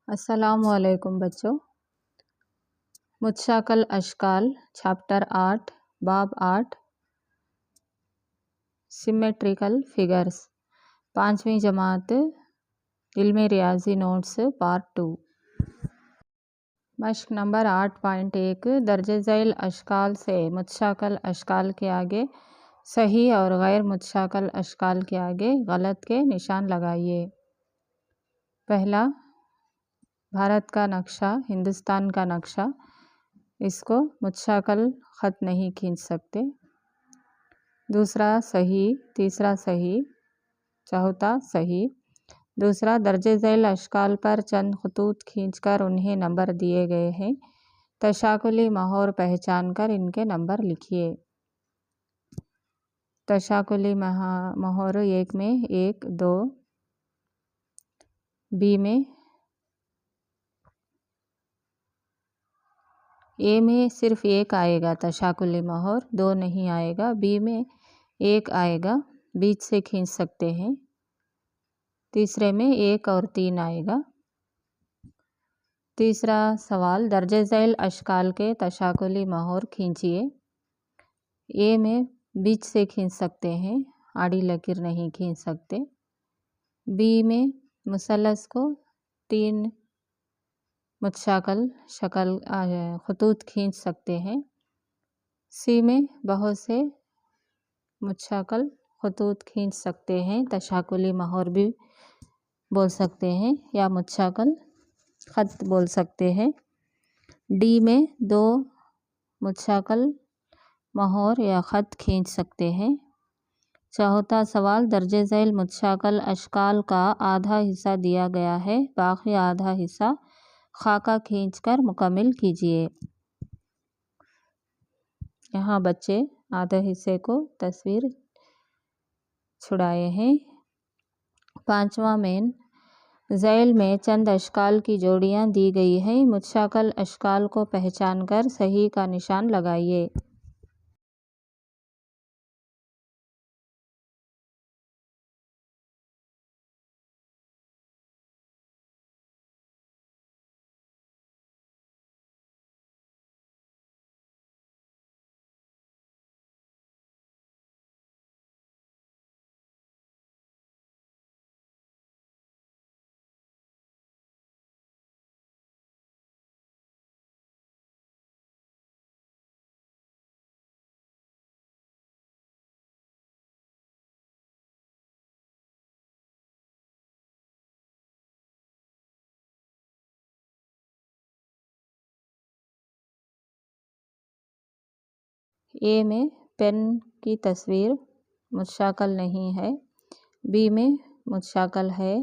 السلام علیکم بچوں۔ متشاکل اشکال چیپٹر 8 باب 8 سیمیٹریکل فگرز 5ویں جماعت علم ریاضی نوٹس پارٹ 2 مشق نمبر 8.1 درج ذیل اشکال سے متشاکل اشکال کے آگے صحیح اور غیر متشاکل اشکال کے آگے غلط کے نشان لگائیے۔ پہلا، بھارت کا نقشہ، ہندوستان کا نقشہ، اس کو متشاکل خط نہیں کھینچ سکتے۔ دوسرا صحیح، تیسرا صحیح، چوتھا صحیح۔ دوسرا، درج ذیل اشکال پر چند خطوط کھینچ کر انہیں نمبر دیے گئے ہیں، تشاکلی مہور پہچان کر ان کے نمبر لکھیے۔ تشاکلی مہور 1 میں 1 2، بی میں اے میں صرف 1 آئے گا تشاکلی مہور، 2 نہیں آئے گا۔ بی میں 1 آئے گا، بیچ سے کھینچ سکتے ہیں۔ تیسرے میں 1 اور 3 آئے گا۔ تیسرا سوال، درج ذیل اشکال کے تشاکلی مہور کھینچیے۔ اے میں بیچ سے کھینچ سکتے ہیں، آڑی لکیر نہیں کھینچ سکتے۔ بی میں مثلث کو 3 متشاکل خطوط کھینچ سکتے ہیں۔ سی میں بہت سے متشاکل خطوط کھینچ سکتے ہیں، تشاکلی مہور بھی بول سکتے ہیں یا متشاکل خط بول سکتے ہیں۔ ڈی میں 2 متشاکل مہور یا خط کھینچ سکتے ہیں۔ چوتھا سوال، درج ذیل متشاکل اشکال کا آدھا حصہ دیا گیا ہے، باقی آدھا حصہ خاکہ کھینچ کر مکمل کیجیے۔ یہاں بچے آدھے حصے کو تصویر چھڑائے ہیں۔ پانچواں مین، ذیل میں چند اشکال کی جوڑیاں دی گئی ہیں، متشاکل اشکال کو پہچان کر صحیح کا نشان لگائیے۔ اے میں پین کی تصویر متشاکل نہیں ہے، بی میں متشاکل ہے،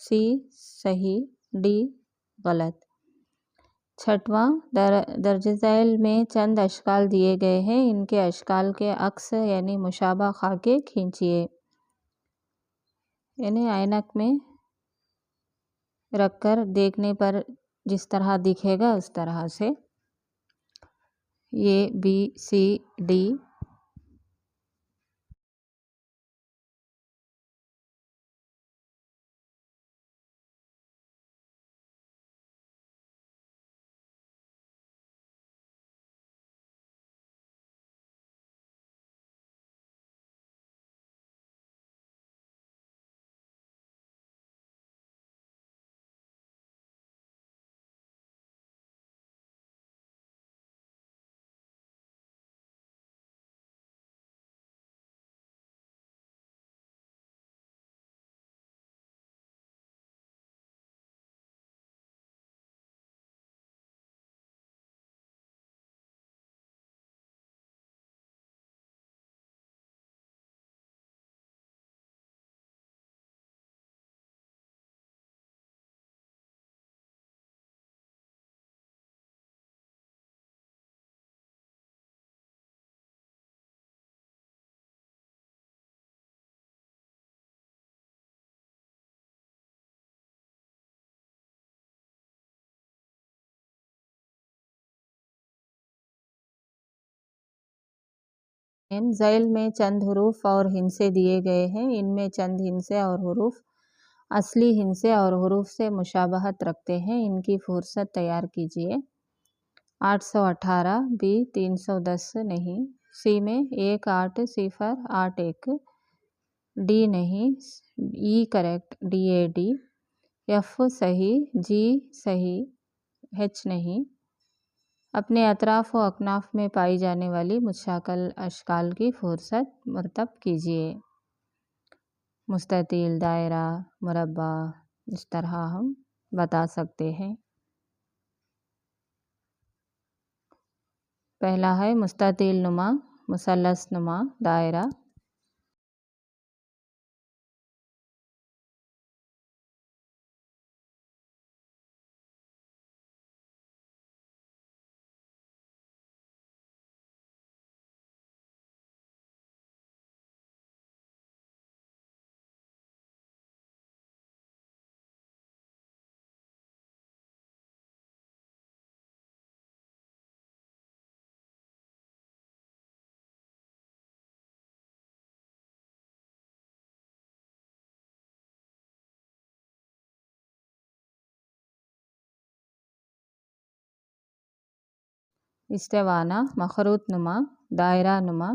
سی صحیح، ڈی غلط۔ چھٹواں، درج ذیل میں چند اشکال دیے گئے ہیں، ان کے اشکال کے عکس یعنی مشابہ خاکے کھینچیے۔ یعنی اینک میں رکھ کر دیکھنے پر جس طرح دکھے گا اس طرح سے، یہ بی سی ڈی۔ ذیل میں چند حروف اور ہندسے دیے گئے ہیں، ان میں چند ہندسے اور حروف असली हिंसे और हरूफ से मुशाबहत रखते हैं, इनकी फुर्सत तैयार कीजिए। 818 बी 310 नहीं, सी में 1881, डी नहीं, ई करेक्ट, DAD, एफ सही, जी सही, एच नहीं। अपने अतराफ व अकनाफ में पाई जाने वाली मुतशाकिल अशकाल की फुर्सत मरतब कीजिए। मुस्ततील, दायरा, मुरब्बा, इस तरह हम बता सकते हैं। पहला है मुस्ततील नुमा, मुसल्लस नुमा, दायरा। इस्तेवाना, मखरूत नुमा, दायरा नुमा।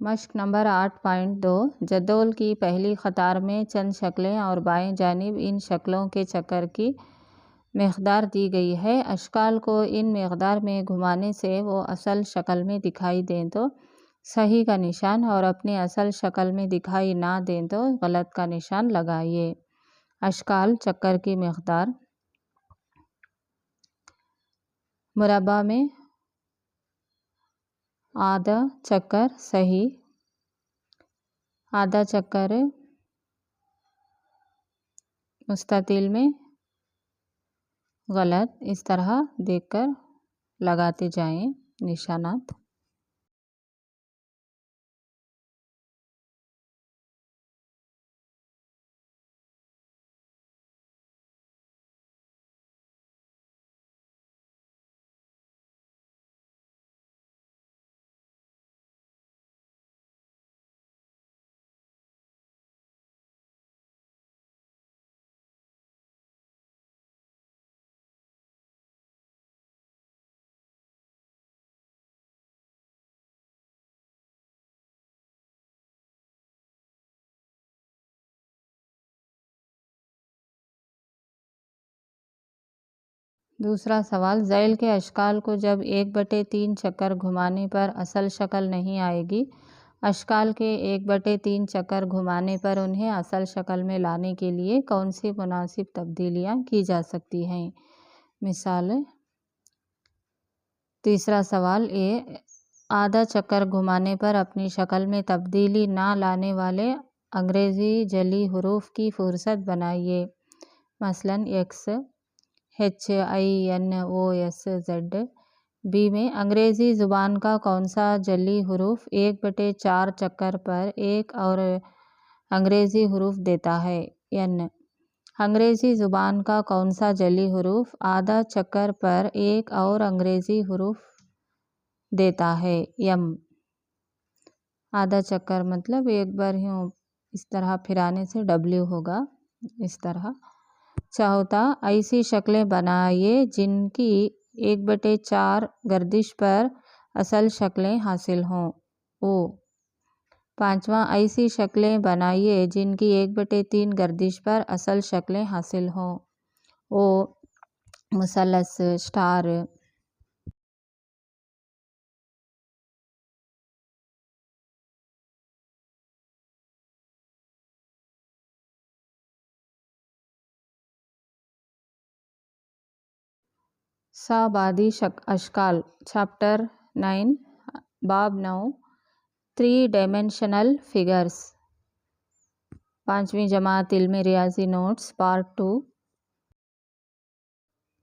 मश्क नंबर 8.2 जद्दोल की पहली क़तार में चंद शक्लें और बाएं जानिब इन शक्लों के चक्कर की मकदार दी गई है। अशकाल को इन मकदार में घुमाने से वो असल शक्ल में दिखाई दें तो सही का निशान और अपनी असल शक्ल में दिखाई ना दें तो गलत का निशान लगाइए। अशकाल चक्कर की मकदार। मुरब्बा में आधा चक्कर सही, आधा चक्कर मुस्ततील में गलत। इस तरह देखकर लगाते जाएं निशानात। दूसरा सवाल, ज़ैल के अशकाल को जब 1/3 चक्कर घुमाने पर असल शक्ल नहीं आएगी, अशकाल के 1/3 चक्कर घुमाने पर उन्हें असल शक्ल में लाने के लिए कौन सी मुनासिब तब्दीलियाँ की जा सकती हैं? मिसाल। तीसरा सवाल, आधा चक्कर घुमाने पर अपनी शक्ल में तब्दीली ना लाने वाले अंग्रेज़ी जली हरूफ की फुर्सत बनाइए। मसलन X, HINOSZ। बी में अंग्रेज़ी ज़ुबान का कौन सा जली हरूफ 1/4 चक्कर पर एक और अंग्रेज़ी हरूफ देता है? N। अंग्रेज़ी ज़ुबान का कौन सा जली हरूफ आधा चक्कर पर एक और अंग्रेज़ी हरूफ देता है? M। आधा चक्कर मतलब एक बार यूँ इस तरह फिराने से W होगा, इस तरह। चौथा, ऐसी शक्लें बनाइए जिनकी 1/4 गर्दिश पर असल शक्लें हासिल हों। O। पाँचवा, ऐसी शक्लें बनाइए जिनकी 1/3 गर्दिश पर असल शक्लें हासिल हों। O मुसल्लस, स्टार। साबादी अशकाल चैप्टर 9 बाब 9 3 डायमेंशनल फिगर्स 5वीं जमात इल्मी रियाजी नोट्स पार्ट 2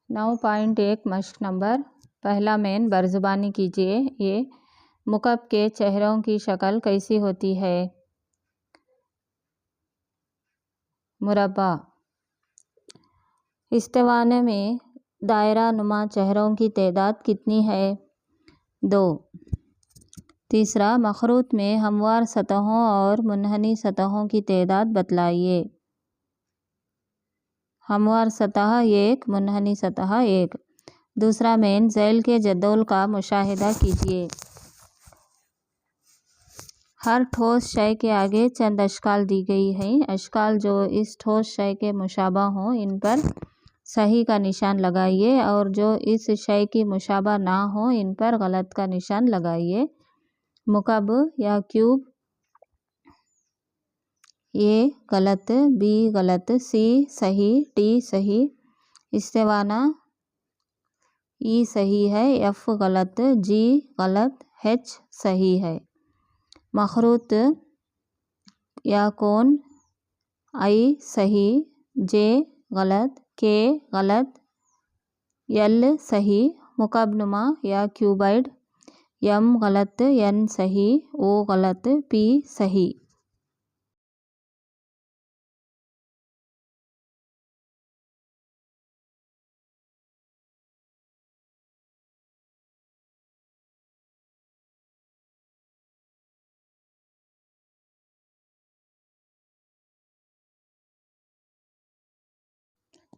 9.1 मश्क नंबर पहला मेन बरजुबानी कीजिए। ये मुकब के चेहरों की शक्ल कैसी होती है? मुरब्बा। इस्तिवाने में दायरा नुमा चेहरों की तादाद कितनी है? 2। तीसरा, मखरूत में हमवार सतहों और मुनहनी सतहों की तादाद बतलाइए। हमवार सतह 1, मुनहनी सतह 1। दूसरा मेन झैल के जदौल का मुशाहिदा कीजिए। हर ठोस शय के आगे चंद अशकाल दी गई हैं। अशकाल जो इस ठोस शय के मुशाबा हों इन पर सही का निशान लगाइए और जो इस शय की मुशाबा ना हो इन पर गलत का निशान लगाइए। मुकब या क्यूब, ए गलत, बी गलत, सी सही, डी सही। इस्तिवाना, ई सही है, एफ गलत, जी गलत, एच सही है। मखरूत या कोन, आई सही, जे गलत, के गलत, यल सही। मुकबनुमा या क्यूबाइड, यम गलत, एन सही, ओ गलत, पी सही।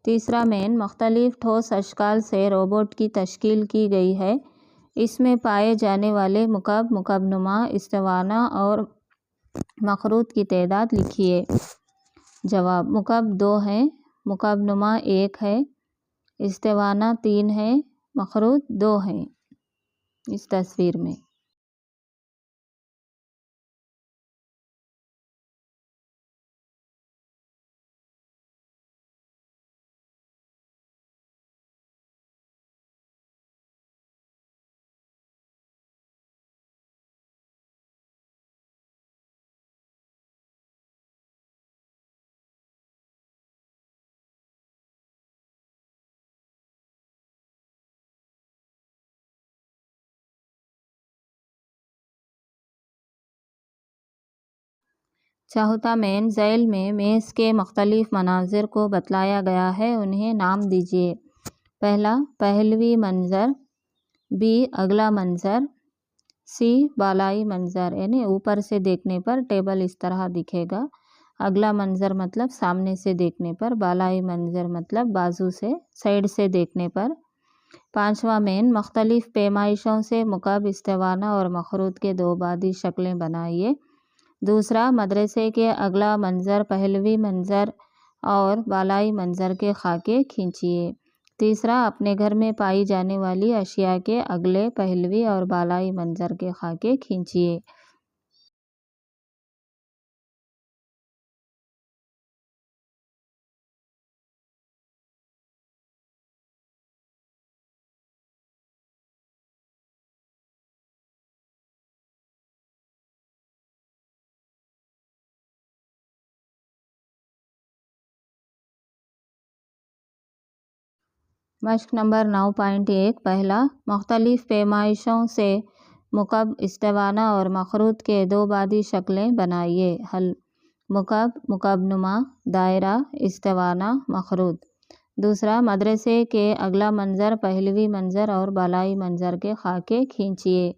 तीसरा मेन मुख्तलिफ ठोस अशकाल से रोबोट की तश्कील की गई है। इसमें पाए जाने वाले मुकब, मुकबनुमा, इस्तिवाना और मखरूत की तादाद लिखिए। जवाब: मुकब 2 है, मुकबनुमा 1 है, इस्तिवाना 3 है, मखरूत 2 है। इस तस्वीर में चौथा मेन झैल में मेज़ के मुख्तलिफ मनाजिर को बतलाया गया है, उन्हें नाम दीजिए। पहला, पहलवी मंज़र, बी अगला मंज़र, सी बालाई मंज़र यानी ऊपर से देखने पर टेबल इस तरह दिखेगा। अगला मंज़र मतलब सामने से देखने पर, बालाई मंज़र मतलब बाजू से साइड से देखने पर। पांचवा मेन मुख्तलिफ पैमाइशों से मुकब, इस्तिवाना और मखरूत के दो बादी शक्लें बनाइए। दूसरा, मदरसे के अगला मंज़र, पहलवी मंज़र और बालाई मंज़र के खाके खींचिए। तीसरा, अपने घर में पाई जाने वाली अशिया के अगले, पहलवी और बालाई मंज़र के खाके खींचिए। मश्क नंबर 9.1 पहला, मुख्तलिफ पैमाइशों से मुकब, इस्तिवाना और मखरूत के दो बादी शक्लें बनाइए। हल: मुकब, मुकबनुमा, दायरा, इस्तिवाना, मखरूत। दूसरा, मदरसे के अगला मंज़र, पहलवी मंज़र और बालाई मंज़र के खाके खींचिए।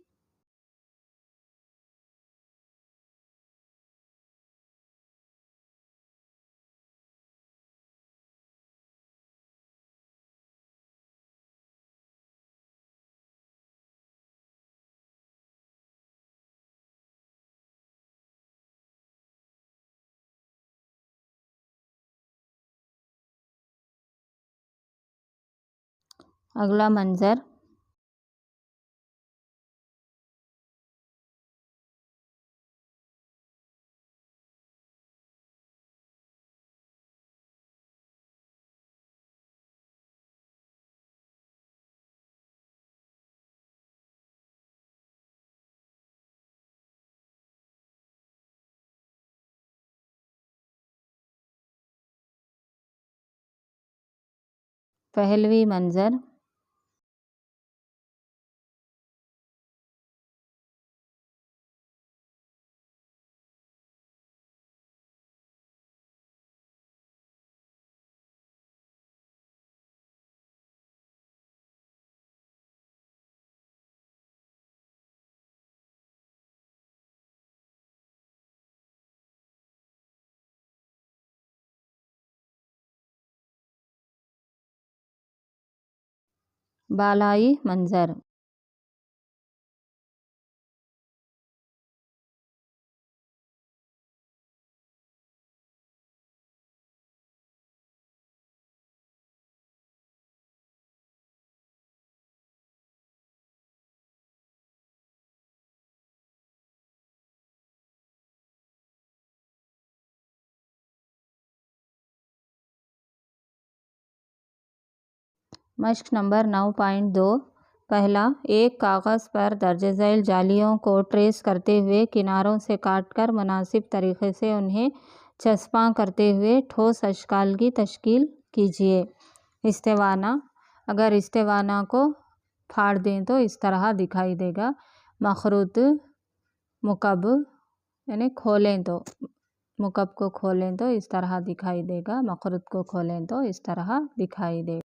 अगला मंज़र, पहलवी मंजर। बालाई मंजर। मश्क नंबर 9.2। पहला, एक कागज़ पर दर्ज झैल जालियों को ट्रेस करते हुए किनारों से काटकर मुनासिब तरीक़े से उन्हें चस्पां करते हुए ठोस अशकाल की तश्कील कीजिए। इस्तेवाना। अगर इस्तेवाना को फाड़ दें तो इस तरह दिखाई देगा। मखरूत मुकब यानी खोलें तो, मुकब को खोलें तो इस तरह दिखाई देगा, मखरूत को खोलें तो इस तरह दिखाई देगा।